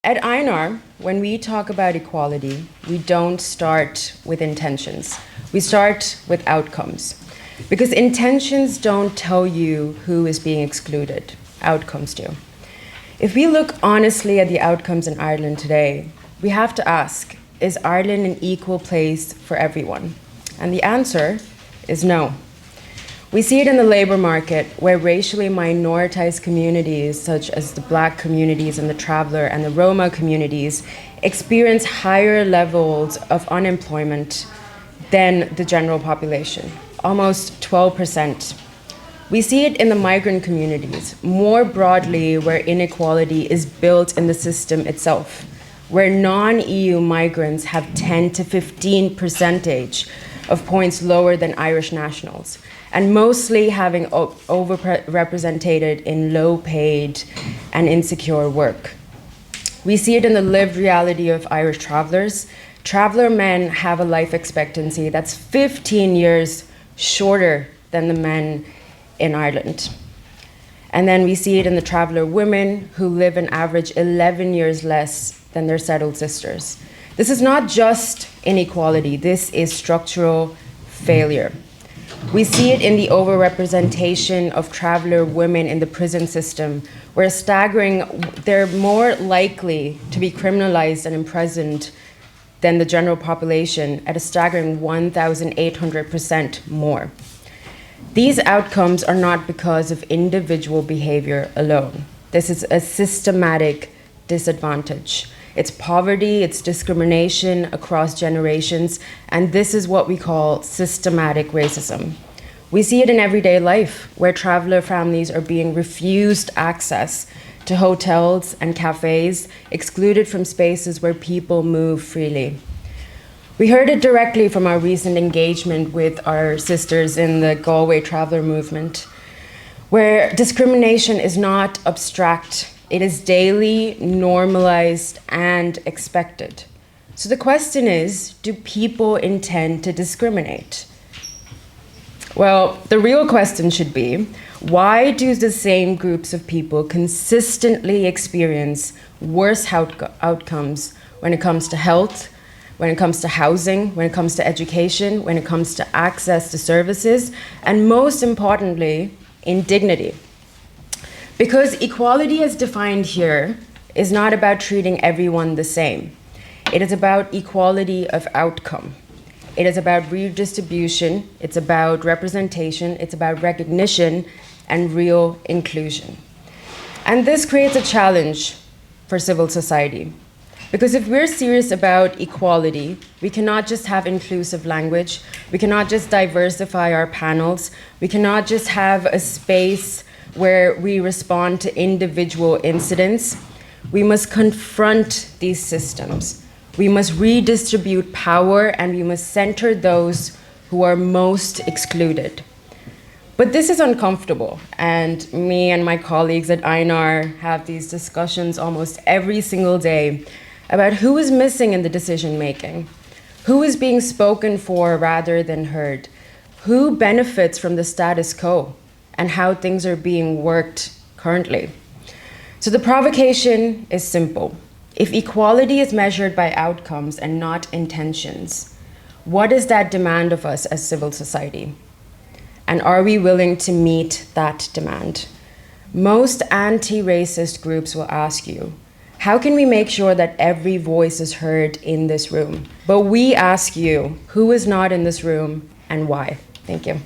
At INAR, when we talk about equality, we don't start with intentions. We start with outcomes. Because intentions don't tell you who is being excluded. Outcomes do. If we look honestly at the outcomes in Ireland today, we have to ask, is Ireland an equal place for everyone? And the answer is no. We see it in the labor market, where racially minoritized communities, such as the Black communities and the traveler and the Roma communities, experience higher levels of unemployment than the general population, almost 12%. We see it in the migrant communities, more broadly, where inequality is built in the system itself, where non-EU migrants have 10 to 15 percentage of points lower than Irish nationals, and mostly having overrepresented in low-paid and insecure work. We see it in the lived reality of Irish travelers. Traveler men have a life expectancy that's 15 years shorter than the men in Ireland. And then we see it in the traveler women, who live an average 11 years less than their settled sisters. This is not just inequality, this is structural failure. We see it in the overrepresentation of traveler women in the prison system, where they're more likely to be criminalized and imprisoned than the general population at a staggering 1,800% more. These outcomes are not because of individual behavior alone. This is a systematic disadvantage. It's poverty, it's discrimination across generations, and this is what we call systematic racism. We see it in everyday life, where traveler families are being refused access to hotels and cafes, excluded from spaces where people move freely. We heard it directly from our recent engagement with our sisters in the Galway traveler movement, where discrimination is not abstract. It is daily, normalized, and expected. So the question is, do people intend to discriminate? Well, the real question should be, why do the same groups of people consistently experience worse outcomes when it comes to health, when it comes to housing, when it comes to education, when it comes to access to services, and most importantly, in dignity? Because equality as defined here is not about treating everyone the same. It is about equality of outcome. It is about redistribution, it's about representation, it's about recognition and real inclusion. And this creates a challenge for civil society. Because if we're serious about equality, we cannot just have inclusive language, we cannot just diversify our panels, we cannot just have a space where we respond to individual incidents. We must confront these systems. We must redistribute power, and we must center those who are most excluded. But this is uncomfortable, and me and my colleagues at INAR have these discussions almost every single day about who is missing in the decision making, who is being spoken for rather than heard, who benefits from the status quo, and how things are being worked currently. So the provocation is simple. If equality is measured by outcomes and not intentions, what does that demand of us as civil society? And are we willing to meet that demand? Most anti-racist groups will ask you, how can we make sure that every voice is heard in this room? But we ask you, who is not in this room and why? Thank you.